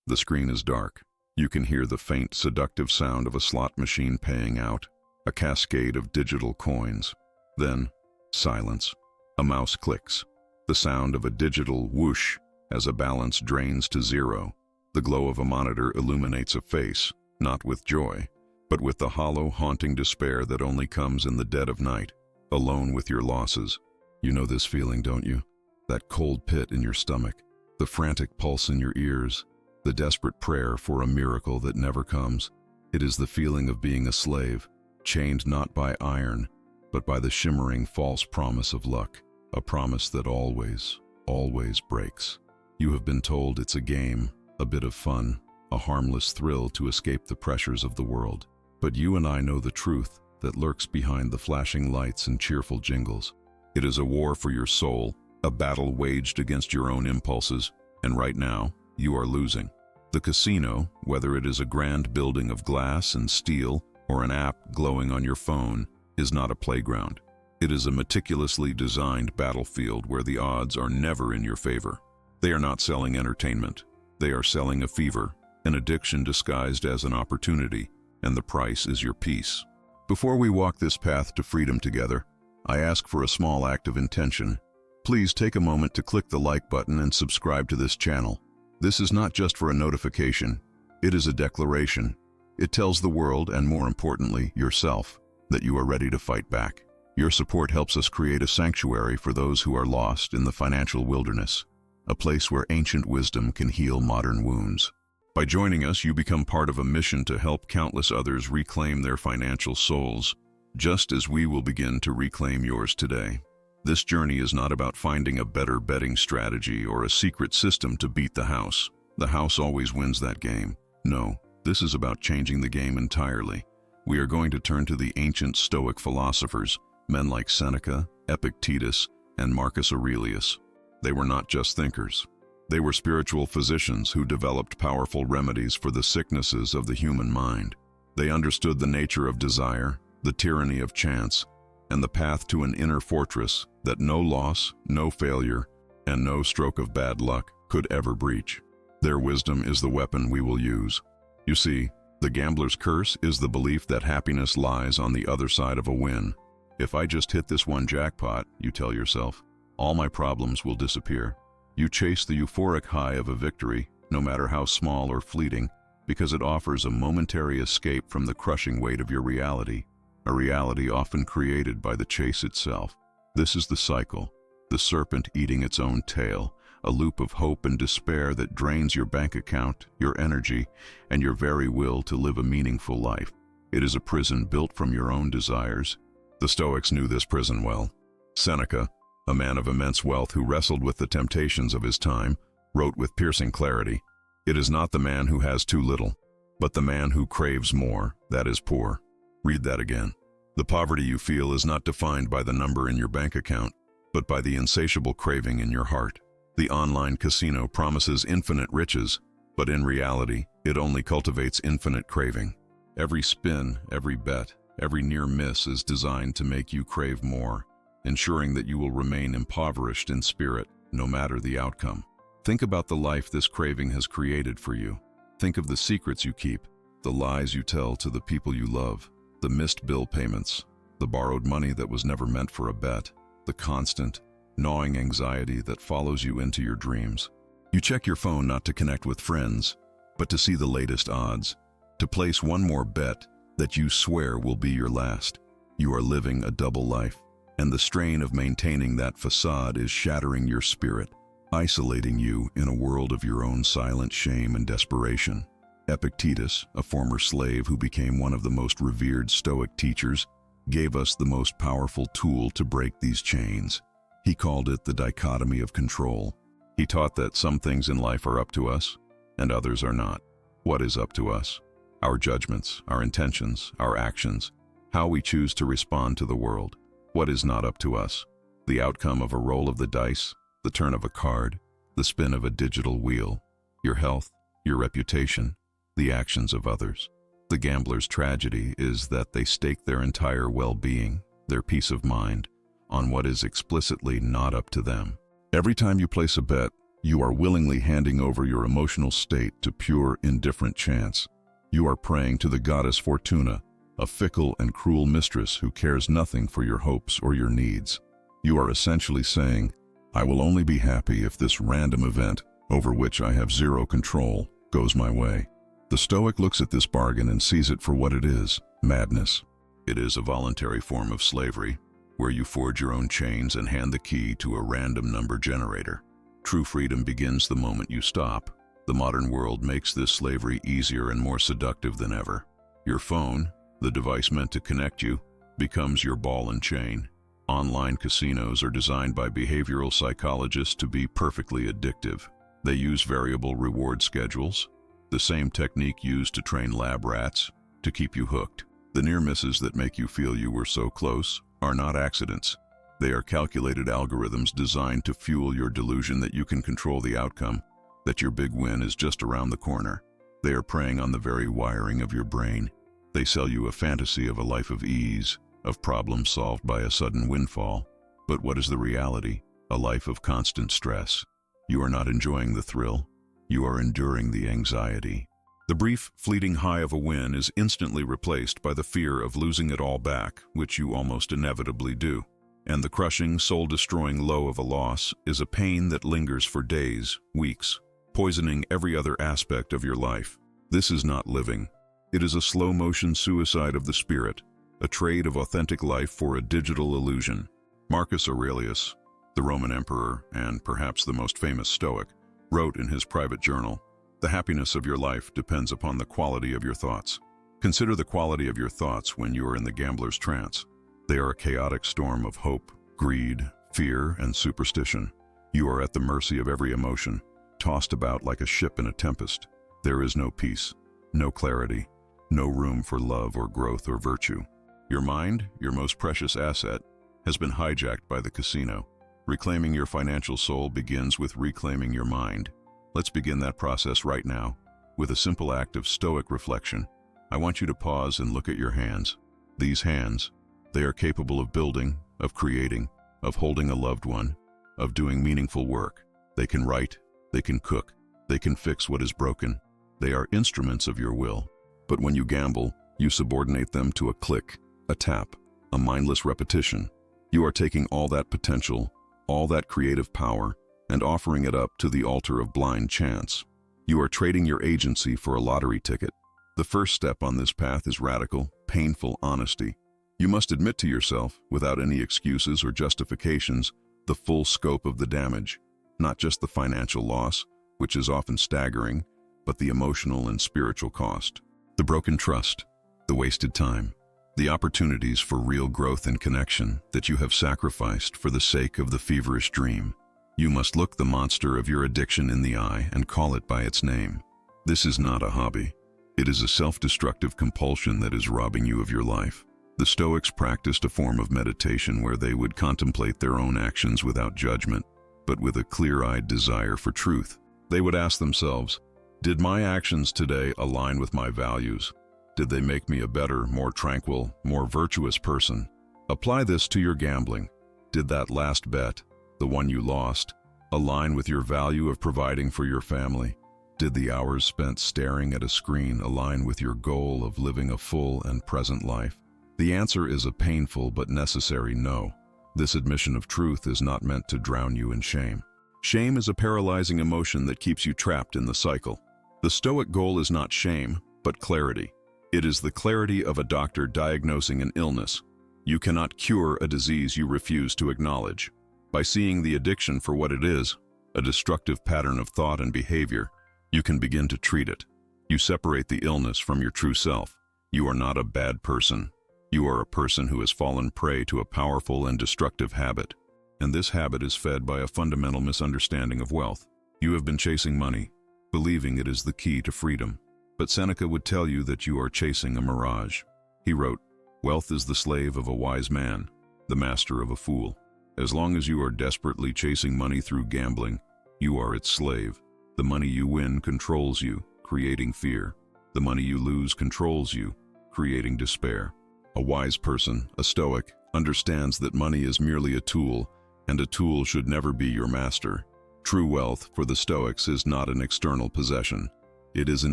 The screen is dark. You can hear the faint, seductive sound of a slot machine paying out, a cascade of digital coins. Then, silence. A mouse clicks. The sound of a digital whoosh as a balance drains to zero. The glow of a monitor illuminates a face, not with joy, but with the hollow, haunting despair that only comes in the dead of night, alone with your losses. You know this feeling, don't you? That cold pit in your stomach, the frantic pulse in your ears, the desperate prayer for a miracle that never comes. It is the feeling of being a slave, chained not by iron, but by the shimmering false promise of luck, a promise that always, always breaks. You have been told it's a game, a bit of fun, a harmless thrill to escape the pressures of the world. But you and I know the truth that lurks behind the flashing lights and cheerful jingles. It is a war for your soul, a battle waged against your own impulses, and right now, you are losing. The casino, whether it is a grand building of glass and steel or an app glowing on your phone, is not a playground. It is a meticulously designed battlefield where the odds are never in your favor. They are not selling entertainment. They are selling a fever, an addiction disguised as an opportunity, and the price is your peace. Before we walk this path to freedom together, I ask for a small act of intention. Please take a moment to click the like button and subscribe to this channel. This is not just for a notification. It is a declaration. It tells the world, and more importantly, yourself, that you are ready to fight back. Your support helps us create a sanctuary for those who are lost in the financial wilderness, a place where ancient wisdom can heal modern wounds. By joining us, you become part of a mission to help countless others reclaim their financial souls, just as we will begin to reclaim yours today. This journey is not about finding a better betting strategy or a secret system to beat the house. The house always wins that game. No, this is about changing the game entirely. We are going to turn to the ancient Stoic philosophers, men like Seneca, Epictetus, and Marcus Aurelius. They were not just thinkers. They were spiritual physicians who developed powerful remedies for the sicknesses of the human mind. They understood the nature of desire, the tyranny of chance, and the path to an inner fortress that no loss, no failure, and no stroke of bad luck could ever breach. Their wisdom is the weapon we will use. You see, the gambler's curse is the belief that happiness lies on the other side of a win. If I just hit this one jackpot, you tell yourself, all my problems will disappear. You chase the euphoric high of a victory, no matter how small or fleeting, because it offers a momentary escape from the crushing weight of your reality, a reality often created by the chase itself. This is the cycle, the serpent eating its own tail, a loop of hope and despair that drains your bank account, your energy, and your very will to live a meaningful life. It is a prison built from your own desires. The Stoics knew this prison well. Seneca, a man of immense wealth who wrestled with the temptations of his time, wrote with piercing clarity, "It is not the man who has too little, but the man who craves more, that is poor." Read that again. The poverty you feel is not defined by the number in your bank account, but by the insatiable craving in your heart. The online casino promises infinite riches, but in reality, it only cultivates infinite craving. Every spin, every bet, every near miss is designed to make you crave more, ensuring that you will remain impoverished in spirit, no matter the outcome. Think about the life this craving has created for you. Think of the secrets you keep, the lies you tell to the people you love, the missed bill payments, the borrowed money that was never meant for a bet, the constant, gnawing anxiety that follows you into your dreams. You check your phone not to connect with friends, but to see the latest odds, to place one more bet that you swear will be your last. You are living a double life, and the strain of maintaining that facade is shattering your spirit, isolating you in a world of your own silent shame and desperation. Epictetus, a former slave who became one of the most revered Stoic teachers, gave us the most powerful tool to break these chains. He called it the dichotomy of control. He taught that some things in life are up to us, and others are not. What is up to us? Our judgments, our intentions, our actions, how we choose to respond to the world. What is not up to us? The outcome of a roll of the dice, the turn of a card, the spin of a digital wheel, your health, your reputation, the actions of others. The gambler's tragedy is that they stake their entire well-being, their peace of mind, on what is explicitly not up to them. Every time you place a bet, You are willingly handing over your emotional state to pure, indifferent chance. You are praying to the goddess Fortuna, a fickle and cruel mistress who cares nothing for your hopes or your needs. You are essentially saying, I will only be happy if this random event, over which I have zero control, goes my way. The Stoic looks at this bargain and sees it for what it is, madness. It is a voluntary form of slavery, where you forge your own chains and hand the key to a random number generator. True freedom begins the moment you stop. The modern world makes this slavery easier and more seductive than ever. Your phone, the device meant to connect you, becomes your ball and chain. Online casinos are designed by behavioral psychologists to be perfectly addictive. They use variable reward schedules, the same technique used to train lab rats, to keep you hooked. The near misses that make you feel you were so close are not accidents. They are calculated algorithms designed to fuel your delusion that you can control the outcome, that your big win is just around the corner. They are preying on the very wiring of your brain. They sell you a fantasy of a life of ease, of problems solved by a sudden windfall. But what is the reality? A life of constant stress. You are not enjoying the thrill. You are enduring the anxiety. The brief, fleeting high of a win is instantly replaced by the fear of losing it all back, which you almost inevitably do. And the crushing, soul-destroying low of a loss is a pain that lingers for days, weeks, poisoning every other aspect of your life. This is not living. It is a slow-motion suicide of the spirit, a trade of authentic life for a digital illusion. Marcus Aurelius, the Roman emperor and perhaps the most famous Stoic, wrote in his private journal, "The happiness of your life depends upon the quality of your thoughts." Consider the quality of your thoughts when you are in the gambler's trance. They are a chaotic storm of hope, greed, fear, and superstition. You are at the mercy of every emotion, tossed about like a ship in a tempest. There is no peace, no clarity, no room for love or growth or virtue. Your mind, your most precious asset, has been hijacked by the casino. Reclaiming your financial soul begins with reclaiming your mind. Let's begin that process right now, with a simple act of Stoic reflection. I want you to pause and look at your hands. These hands, they are capable of building, of creating, of holding a loved one, of doing meaningful work. They can write, they can cook, they can fix what is broken. They are instruments of your will. But when you gamble, you subordinate them to a click, a tap, a mindless repetition. You are taking all that potential, all that creative power, and offering it up to the altar of blind chance. You are trading your agency for a lottery ticket. The first step on this path is radical, painful honesty. You must admit to yourself, without any excuses or justifications, the full scope of the damage, not just the financial loss, which is often staggering, but the emotional and spiritual cost. The broken trust, the wasted time, the opportunities for real growth and connection that you have sacrificed for the sake of the feverish dream. You must look the monster of your addiction in the eye and call it by its name. This is not a hobby. It is a self-destructive compulsion that is robbing you of your life. The Stoics practiced a form of meditation where they would contemplate their own actions without judgment, but with a clear-eyed desire for truth. They would ask themselves, did my actions today align with my values? Did they make me a better, more tranquil, more virtuous person? Apply this to your gambling. Did that last bet, the one you lost, align with your value of providing for your family? Did the hours spent staring at a screen align with your goal of living a full and present life? The answer is a painful but necessary no. This admission of truth is not meant to drown you in shame. Shame is a paralyzing emotion that keeps you trapped in the cycle. The Stoic goal is not shame, but clarity. It is the clarity of a doctor diagnosing an illness. You cannot cure a disease you refuse to acknowledge. By seeing the addiction for what it is, a destructive pattern of thought and behavior, you can begin to treat it. You separate the illness from your true self. You are not a bad person. You are a person who has fallen prey to a powerful and destructive habit. And this habit is fed by a fundamental misunderstanding of wealth. You have been chasing money, believing it is the key to freedom. But Seneca would tell you that you are chasing a mirage. He wrote, "Wealth is the slave of a wise man, the master of a fool." As long as you are desperately chasing money through gambling, you are its slave. The money you win controls you, creating fear. The money you lose controls you, creating despair. A wise person, a Stoic, understands that money is merely a tool, and a tool should never be your master. True wealth for the Stoics is not an external possession. It is an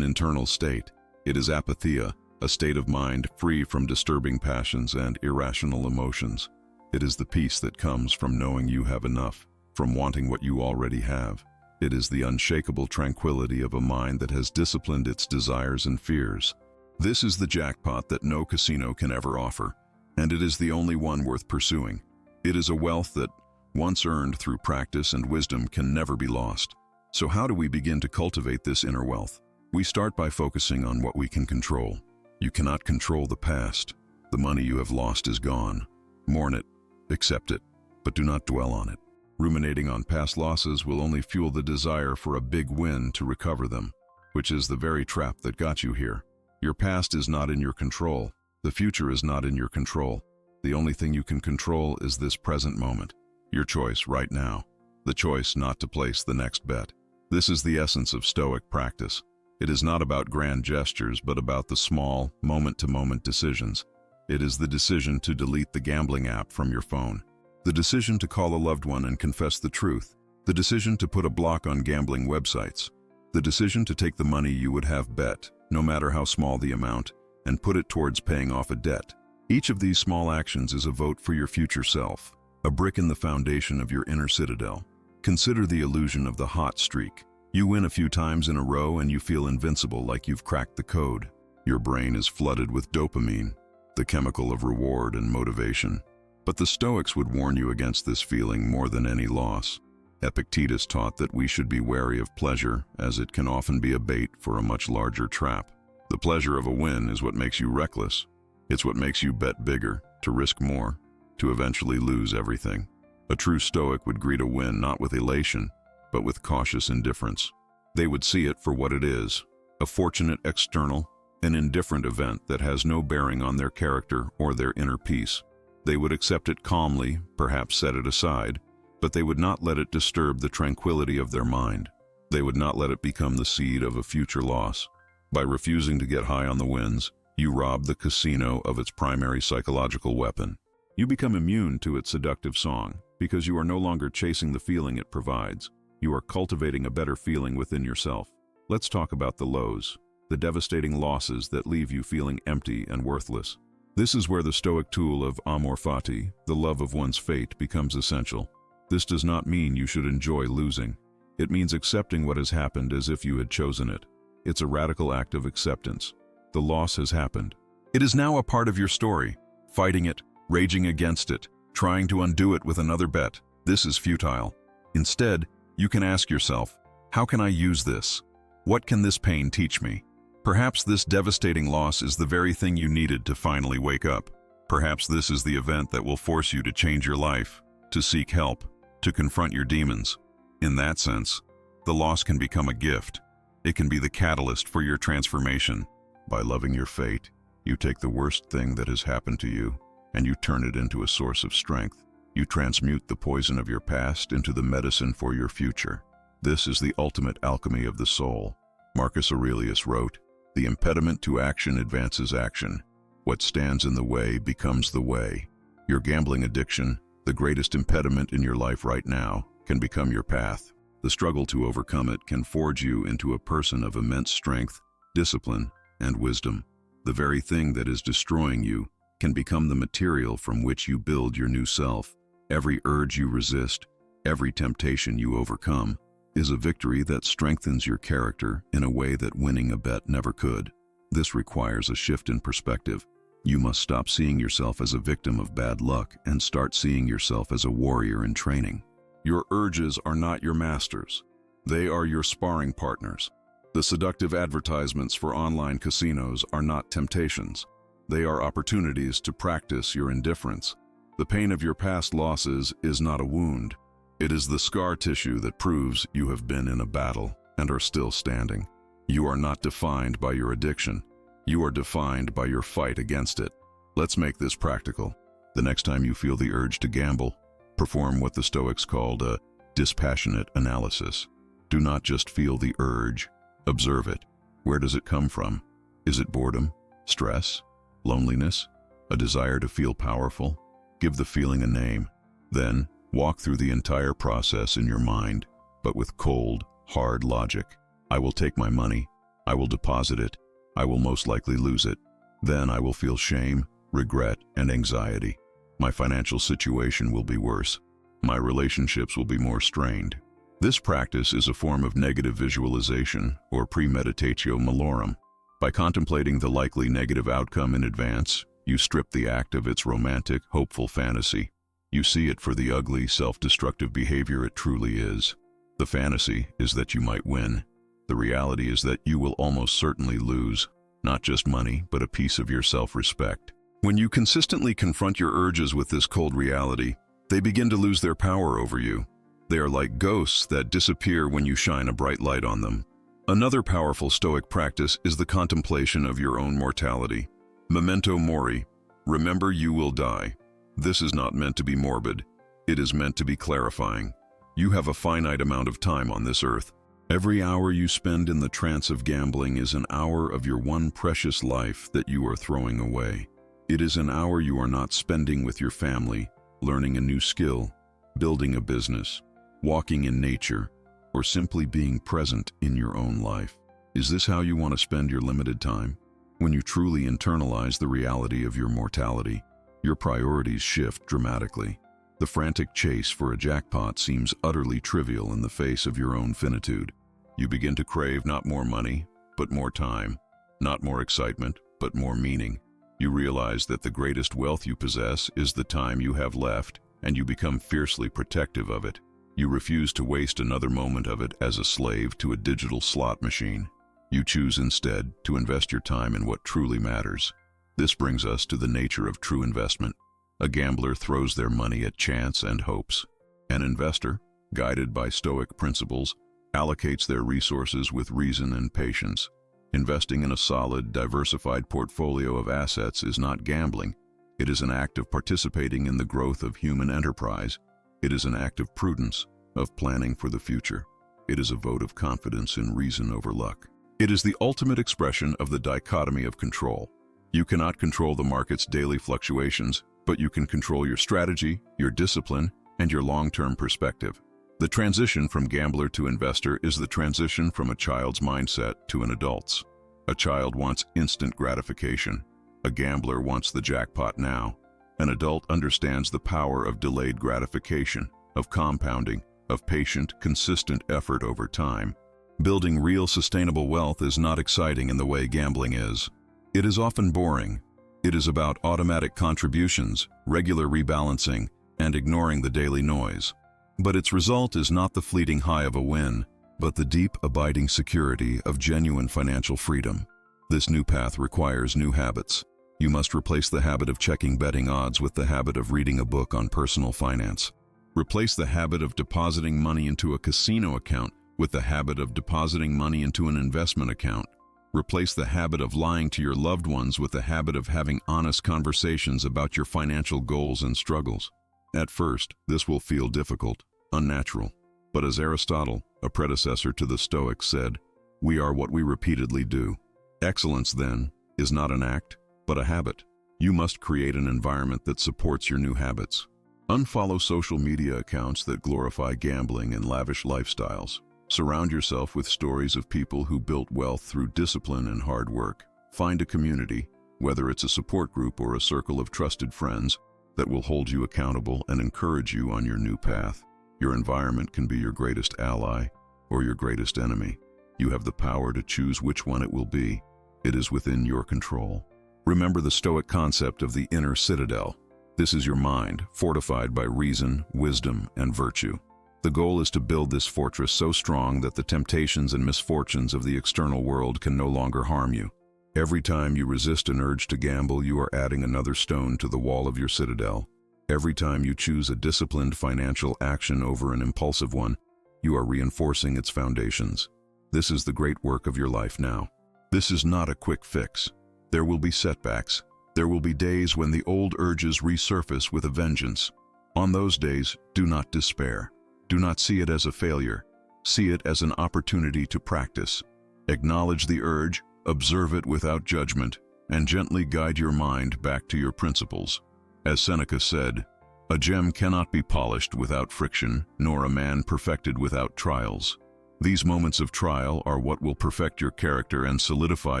internal state. It is apatheia, a state of mind free from disturbing passions and irrational emotions. It is the peace that comes from knowing you have enough, from wanting what you already have. It is the unshakable tranquility of a mind that has disciplined its desires and fears. This is the jackpot that no casino can ever offer, and it is the only one worth pursuing. It is a wealth that, once earned through practice and wisdom, can never be lost. So how do we begin to cultivate this inner wealth? We start by focusing on what we can control. You cannot control the past. The money you have lost is gone. Mourn it, accept it, but do not dwell on it. Ruminating on past losses will only fuel the desire for a big win to recover them, which is the very trap that got you here. Your past is not in your control. The future is not in your control. The only thing you can control is this present moment. Your choice right now. The choice not to place the next bet. This is the essence of Stoic practice. It is not about grand gestures, but about the small, moment-to-moment decisions. It is the decision to delete the gambling app from your phone. The decision to call a loved one and confess the truth. The decision to put a block on gambling websites. The decision to take the money you would have bet, no matter how small the amount, and put it towards paying off a debt. Each of these small actions is a vote for your future self, a brick in the foundation of your inner citadel. Consider the illusion of the hot streak. You win a few times in a row and you feel invincible, like you've cracked the code. Your brain is flooded with dopamine, the chemical of reward and motivation. But the Stoics would warn you against this feeling more than any loss. Epictetus taught that we should be wary of pleasure, as it can often be a bait for a much larger trap. The pleasure of a win is what makes you reckless. It's what makes you bet bigger, to risk more, to eventually lose everything. A true Stoic would greet a win not with elation, but with cautious indifference. They would see it for what it is, a fortunate external, an indifferent event that has no bearing on their character or their inner peace. They would accept it calmly, perhaps set it aside, but they would not let it disturb the tranquility of their mind. They would not let it become the seed of a future loss. By refusing to get high on the wins, you rob the casino of its primary psychological weapon. You become immune to its seductive song, because you are no longer chasing the feeling it provides. You are cultivating a better feeling within yourself. Let's talk about the lows, the devastating losses that leave you feeling empty and worthless. This is where the Stoic tool of amor fati, the love of one's fate, becomes essential. This does not mean you should enjoy losing. It means accepting what has happened as if you had chosen it. It's a radical act of acceptance. The loss has happened. It is now a part of your story. Fighting it, raging against it, trying to undo it with another bet. This is futile. Instead, you can ask yourself, how can I use this? What can this pain teach me? Perhaps this devastating loss is the very thing you needed to finally wake up. Perhaps this is the event that will force you to change your life, to seek help, to confront your demons. In that sense, the loss can become a gift. It can be the catalyst for your transformation. By loving your fate, you take the worst thing that has happened to you, and you turn it into a source of strength. You transmute the poison of your past into the medicine for your future. This is the ultimate alchemy of the soul. Marcus Aurelius wrote, "The impediment to action advances action. What stands in the way becomes the way." Your gambling addiction, the greatest impediment in your life right now, can become your path. The struggle to overcome it can forge you into a person of immense strength, discipline, and wisdom. The very thing that is destroying you can become the material from which you build your new self. Every urge you resist, every temptation you overcome, is a victory that strengthens your character in a way that winning a bet never could. This requires a shift in perspective. You must stop seeing yourself as a victim of bad luck and start seeing yourself as a warrior in training. Your urges are not your masters. They are your sparring partners. The seductive advertisements for online casinos are not temptations. They are opportunities to practice your indifference. The pain of your past losses is not a wound. It is the scar tissue that proves you have been in a battle and are still standing. You are not defined by your addiction. You are defined by your fight against it. Let's make this practical. The next time you feel the urge to gamble, perform what the Stoics called a dispassionate analysis. Do not just feel the urge, observe it. Where does it come from? Is it boredom, stress, loneliness, a desire to feel powerful? Give the feeling a name. Then, walk through the entire process in your mind. but with cold, hard logic. I will take my money, I will deposit it, I will most likely lose it. Then I will feel shame, regret, and anxiety. My financial situation will be worse. My relationships will be more strained. This practice is a form of negative visualization, or premeditatio malorum. By contemplating the likely negative outcome in advance, you strip the act of its romantic, hopeful fantasy. You see it for the ugly, self-destructive behavior it truly is. The fantasy is that you might win. The reality is that you will almost certainly lose, not just money, but a piece of your self-respect. When you consistently confront your urges with this cold reality, they begin to lose their power over you. They are like ghosts that disappear when you shine a bright light on them. Another powerful Stoic practice is the contemplation of your own mortality. Memento mori, remember you will die. This is not meant to be morbid. It is meant to be clarifying. You have a finite amount of time on this earth. Every hour you spend in the trance of gambling is an hour of your one precious life that you are throwing away. It is an hour you are not spending with your family, learning a new skill, building a business, walking in nature, or simply being present in your own life. Is this how you want to spend your limited time? When you truly internalize the reality of your mortality, your priorities shift dramatically. The frantic chase for a jackpot seems utterly trivial in the face of your own finitude. You begin to crave not more money, but more time, not more excitement, but more meaning. You realize that the greatest wealth you possess is the time you have left, and you become fiercely protective of it. You refuse to waste another moment of it as a slave to a digital slot machine. You choose instead to invest your time in what truly matters. This brings us to the nature of true investment. A gambler throws their money at chance and hopes. An investor, guided by Stoic principles, allocates their resources with reason and patience. Investing in a solid, diversified portfolio of assets is not gambling. It is an act of participating in the growth of human enterprise. It is an act of prudence, of planning for the future. It is a vote of confidence in reason over luck. It is the ultimate expression of the dichotomy of control. You cannot control the market's daily fluctuations, but you can control your strategy, your discipline, and your long-term perspective. The transition from gambler to investor is the transition from a child's mindset to an adult's. A child wants instant gratification. A gambler wants the jackpot now. An adult understands the power of delayed gratification, of compounding, of patient, consistent effort over time. Building real sustainable wealth is not exciting in the way gambling is. It is often boring. It is about automatic contributions, regular rebalancing, and ignoring the daily noise. But its result is not the fleeting high of a win, but the deep, abiding security of genuine financial freedom. This new path requires new habits. You must replace the habit of checking betting odds with the habit of reading a book on personal finance. Replace the habit of depositing money into a casino account with the habit of depositing money into an investment account. Replace the habit of lying to your loved ones with the habit of having honest conversations about your financial goals and struggles. At first, this will feel difficult, unnatural. But as Aristotle, a predecessor to the Stoics, said, "We are what we repeatedly do." Excellence, then, is not an act, but a habit. You must create an environment that supports your new habits. Unfollow social media accounts that glorify gambling and lavish lifestyles. Surround yourself with stories of people who built wealth through discipline and hard work. Find a community, whether it's a support group or a circle of trusted friends, that will hold you accountable and encourage you on your new path. Your environment can be your greatest ally or your greatest enemy. You have the power to choose which one it will be. It is within your control. Remember the Stoic concept of the inner citadel. This is your mind, fortified by reason, wisdom, and virtue. The goal is to build this fortress so strong that the temptations and misfortunes of the external world can no longer harm you. Every time you resist an urge to gamble, you are adding another stone to the wall of your citadel. Every time you choose a disciplined financial action over an impulsive one, you are reinforcing its foundations. This is the great work of your life now. This is not a quick fix. There will be setbacks. There will be days when the old urges resurface with a vengeance. On those days, do not despair. Do not see it as a failure. See it as an opportunity to practice. Acknowledge the urge, observe it without judgment, and gently guide your mind back to your principles. As Seneca said, A gem cannot be polished without friction, nor a man perfected without trials. These moments of trial are what will perfect your character and solidify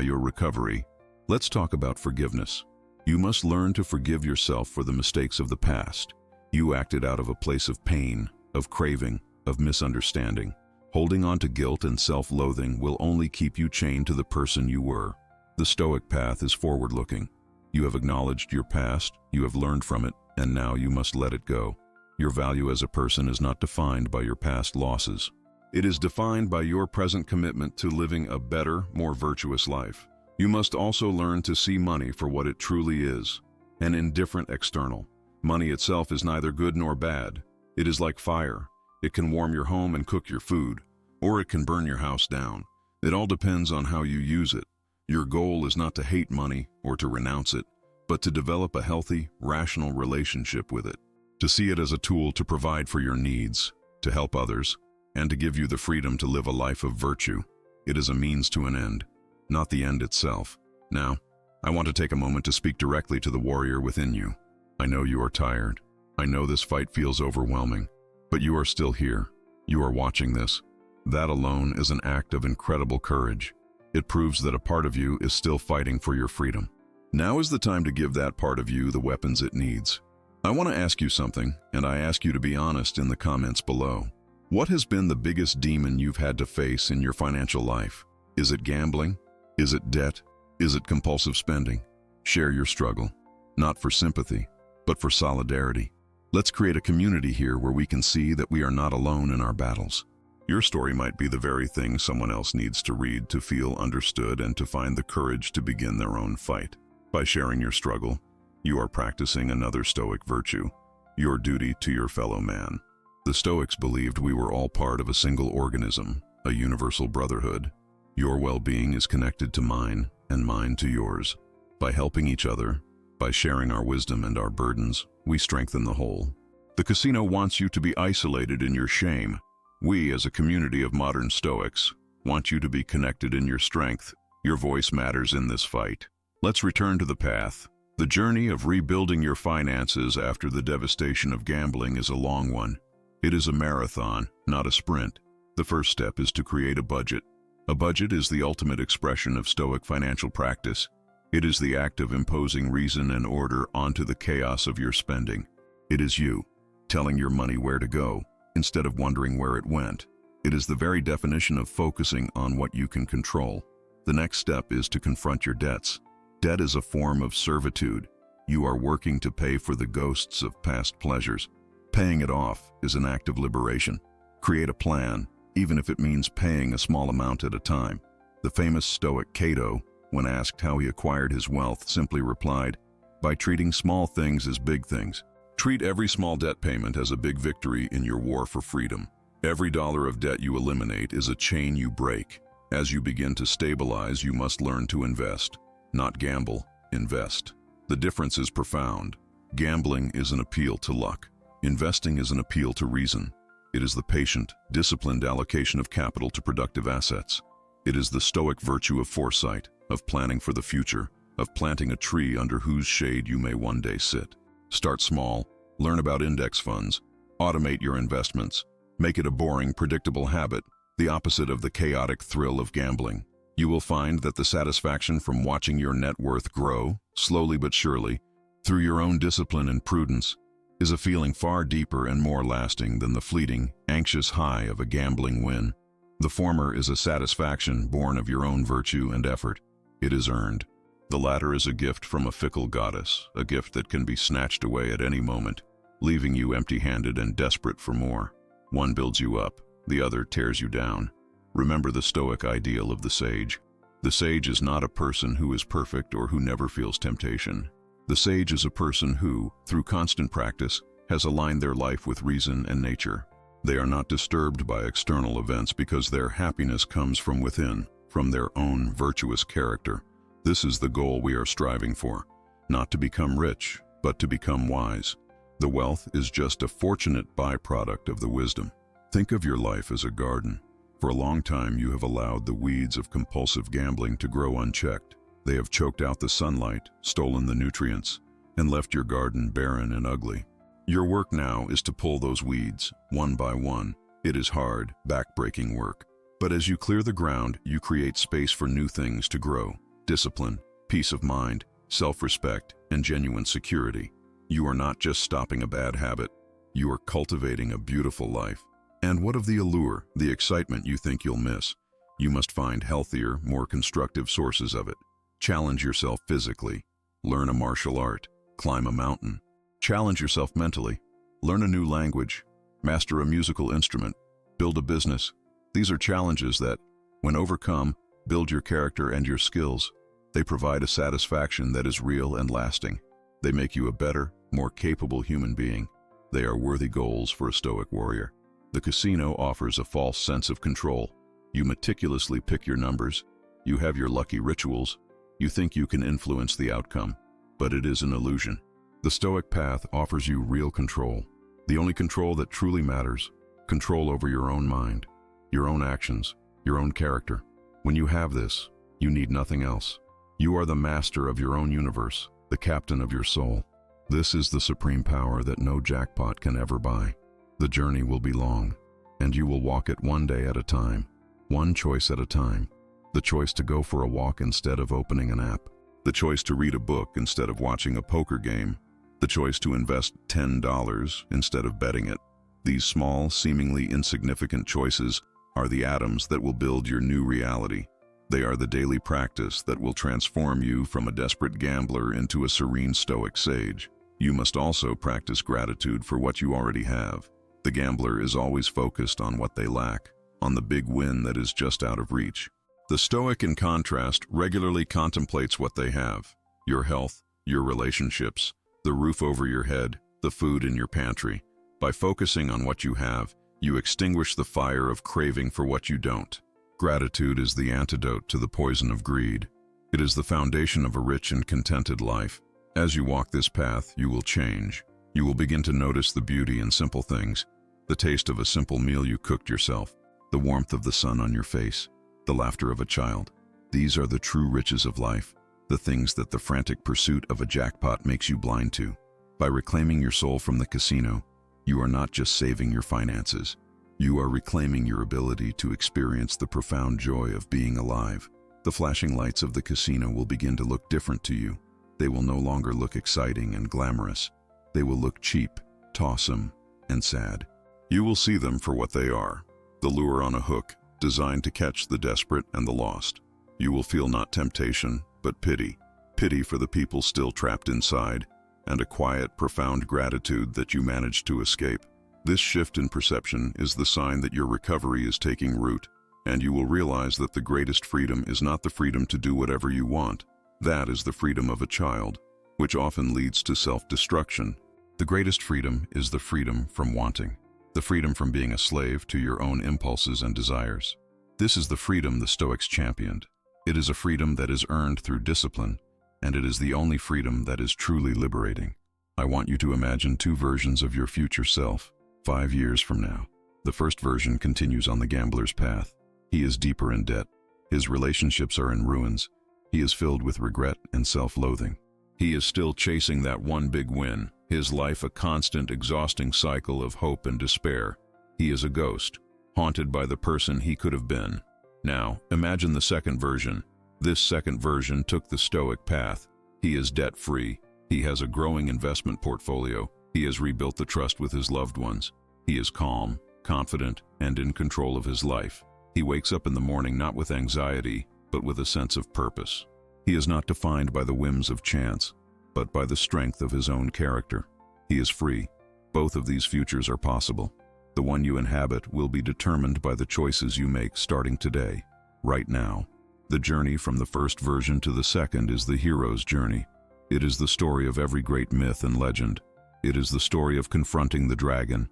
your recovery. Let's talk about forgiveness. You must learn to forgive yourself for the mistakes of the past. You acted out of a place of pain, of craving, of misunderstanding. Holding on to guilt and self-loathing will only keep you chained to the person you were. The Stoic path is forward-looking. You have acknowledged your past, you have learned from it, and now you must let it go. Your value as a person is not defined by your past losses. It is defined by your present commitment to living a better, more virtuous life. You must also learn to see money for what it truly is, an indifferent external. Money itself is neither good nor bad. It is like fire. It can warm your home and cook your food, or it can burn your house down. It all depends on how you use it. Your goal is not to hate money or to renounce it, but to develop a healthy, rational relationship with it. To see it as a tool to provide for your needs, to help others, and to give you the freedom to live a life of virtue. It is a means to an end, not the end itself. Now, I want to take a moment to speak directly to the warrior within you. I know you are tired. I know this fight feels overwhelming, but you are still here. You are watching this. That alone is an act of incredible courage. It proves that a part of you is still fighting for your freedom. Now is the time to give that part of you the weapons it needs. I want to ask you something, and I ask you to be honest in the comments below. What has been the biggest demon you've had to face in your financial life? Is it gambling? Is it debt? Is it compulsive spending? Share your struggle, not for sympathy, but for solidarity. Let's create a community here where we can see that we are not alone in our battles. Your story might be the very thing someone else needs to read to feel understood and to find the courage to begin their own fight. By sharing your struggle, you are practicing another Stoic virtue, your duty to your fellow man. The Stoics believed we were all part of a single organism, a universal brotherhood. Your well-being is connected to mine, and mine to yours. By helping each other, by sharing our wisdom and our burdens, we strengthen the whole. The casino wants you to be isolated in your shame. We, as a community of modern Stoics, want you to be connected in your strength. Your voice matters in this fight. Let's return to the path. The journey of rebuilding your finances after the devastation of gambling is a long one. It is a marathon, not a sprint. The first step is to create a budget. A budget is the ultimate expression of Stoic financial practice. It is the act of imposing reason and order onto the chaos of your spending. It is you, telling your money where to go, instead of wondering where it went. It is the very definition of focusing on what you can control. The next step is to confront your debts. Debt is a form of servitude. You are working to pay for the ghosts of past pleasures. Paying it off is an act of liberation. Create a plan, even if it means paying a small amount at a time. The famous Stoic Cato, when asked how he acquired his wealth, simply replied, "By treating small things as big things." Treat every small debt payment as a big victory in your war for freedom. Every dollar of debt you eliminate is a chain you break. As you begin to stabilize, you must learn to invest. Not gamble, invest. The difference is profound. Gambling is an appeal to luck. Investing is an appeal to reason. It is the patient, disciplined allocation of capital to productive assets. It is the Stoic virtue of foresight, of planning for the future, of planting a tree under whose shade you may one day sit. Start small, learn about index funds, automate your investments, make it a boring, predictable habit, the opposite of the chaotic thrill of gambling. You will find that the satisfaction from watching your net worth grow, slowly but surely, through your own discipline and prudence, is a feeling far deeper and more lasting than the fleeting, anxious high of a gambling win. The former is a satisfaction born of your own virtue and effort. It is earned. The latter is a gift from a fickle goddess, a gift that can be snatched away at any moment, leaving you empty-handed and desperate for more. One builds you up, the other tears you down. Remember the Stoic ideal of the sage. The sage is not a person who is perfect or who never feels temptation. The sage is a person who, through constant practice, has aligned their life with reason and nature. They are not disturbed by external events because their happiness comes from within, from their own virtuous character. This is the goal we are striving for, not to become rich, but to become wise. The wealth is just a fortunate byproduct of the wisdom. Think of your life as a garden. For a long time you have allowed the weeds of compulsive gambling to grow unchecked. They have choked out the sunlight, stolen the nutrients, and left your garden barren and ugly. Your work now is to pull those weeds, one by one. It is hard, back-breaking work. But as you clear the ground, you create space for new things to grow. Discipline, peace of mind, self-respect, and genuine security. You are not just stopping a bad habit. You are cultivating a beautiful life. And what of the allure, the excitement you think you'll miss? You must find healthier, more constructive sources of it. Challenge yourself physically. Learn a martial art. Climb a mountain. Challenge yourself mentally. Learn a new language. Master a musical instrument. Build a business. These are challenges that, when overcome, build your character and your skills. They provide a satisfaction that is real and lasting. They make you a better, more capable human being. They are worthy goals for a Stoic warrior. The casino offers a false sense of control. You meticulously pick your numbers. You have your lucky rituals. You think you can influence the outcome, but it is an illusion. The Stoic path offers you real control. The only control that truly matters. Control over your own mind, your own actions, your own character. When you have this, you need nothing else. You are the master of your own universe, the captain of your soul. This is the supreme power that no jackpot can ever buy. The journey will be long, and you will walk it one day at a time, one choice at a time. The choice to go for a walk instead of opening an app. The choice to read a book instead of watching a poker game. The choice to invest $10 instead of betting it. These small, seemingly insignificant choices are the atoms that will build your new reality. They are the daily practice that will transform you from a desperate gambler into a serene Stoic sage. You must also practice gratitude for what you already have. The gambler is always focused on what they lack, on the big win that is just out of reach. The Stoic, in contrast, regularly contemplates what they have: your health, your relationships, the roof over your head, the food in your pantry. By focusing on what you have, you extinguish the fire of craving for what you don't. Gratitude is the antidote to the poison of greed. It is the foundation of a rich and contented life. As you walk this path, you will change. You will begin to notice the beauty in simple things, the taste of a simple meal you cooked yourself, the warmth of the sun on your face, the laughter of a child. These are the true riches of life, the things that the frantic pursuit of a jackpot makes you blind to. By reclaiming your soul from the casino, you are not just saving your finances. You are reclaiming your ability to experience the profound joy of being alive. The flashing lights of the casino will begin to look different to you. They will no longer look exciting and glamorous. They will look cheap, tossome, and sad. You will see them for what they are: the lure on a hook, designed to catch the desperate and the lost. You will feel not temptation, but pity. Pity for the people still trapped inside, and a quiet, profound gratitude that you managed to escape. This shift in perception is the sign that your recovery is taking root, and you will realize that the greatest freedom is not the freedom to do whatever you want. That is the freedom of a child, which often leads to self-destruction. The greatest freedom is the freedom from wanting, the freedom from being a slave to your own impulses and desires. This is the freedom the Stoics championed. It is a freedom that is earned through discipline, and it is the only freedom that is truly liberating. I want you to imagine two versions of your future self, 5 years from now. The first version continues on the gambler's path. He is deeper in debt. His relationships are in ruins. He is filled with regret and self-loathing. He is still chasing that one big win, his life a constant, exhausting cycle of hope and despair. He is a ghost, haunted by the person he could have been. Now, imagine the second version. This second version took the Stoic path. He is debt-free. He has a growing investment portfolio. He has rebuilt the trust with his loved ones. He is calm, confident, and in control of his life. He wakes up in the morning not with anxiety, but with a sense of purpose. He is not defined by the whims of chance, but by the strength of his own character. He is free. Both of these futures are possible. The one you inhabit will be determined by the choices you make starting today, right now. The journey from the first version to the second is the hero's journey. It is the story of every great myth and legend. It is the story of confronting the dragon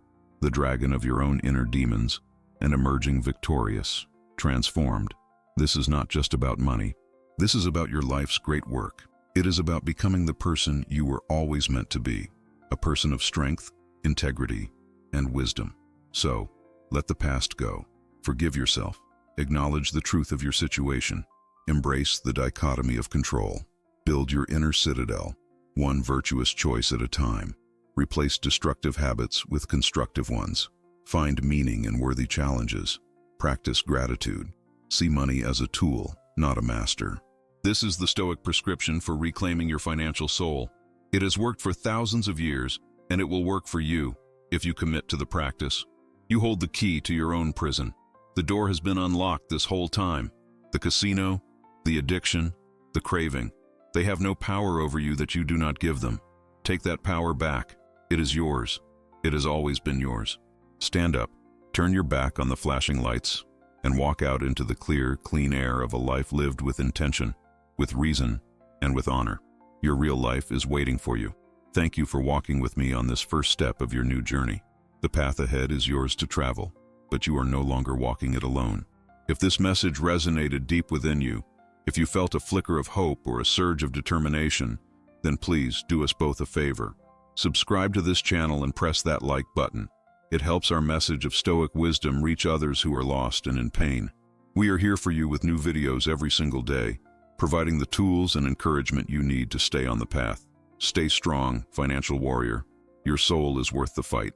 of your own inner demons, and emerging victorious, transformed. This is not just about money. This is about your life's great work. It is about becoming the person you were always meant to be, a person of strength, integrity, and wisdom. So, let the past go. Forgive yourself. Acknowledge the truth of your situation. Embrace the dichotomy of control. Build your inner citadel, one virtuous choice at a time. Replace destructive habits with constructive ones. Find meaning in worthy challenges. Practice gratitude. See money as a tool, not a master. This is the Stoic prescription for reclaiming your financial soul. It has worked for thousands of years, and it will work for you if you commit to the practice. You hold the key to your own prison. The door has been unlocked this whole time. The casino, the addiction, the craving. They have no power over you that you do not give them. Take that power back. It is yours. It has always been yours. Stand up, turn your back on the flashing lights, and walk out into the clear, clean air of a life lived with intention, with reason, and with honor. Your real life is waiting for you. Thank you for walking with me on this first step of your new journey. The path ahead is yours to travel, but you are no longer walking it alone. If this message resonated deep within you, if you felt a flicker of hope or a surge of determination, then please do us both a favor. Subscribe to this channel and press that like button. It helps our message of Stoic wisdom reach others who are lost and in pain. We are here for you with new videos every single day, providing the tools and encouragement you need to stay on the path. Stay strong, financial warrior. Your soul is worth the fight.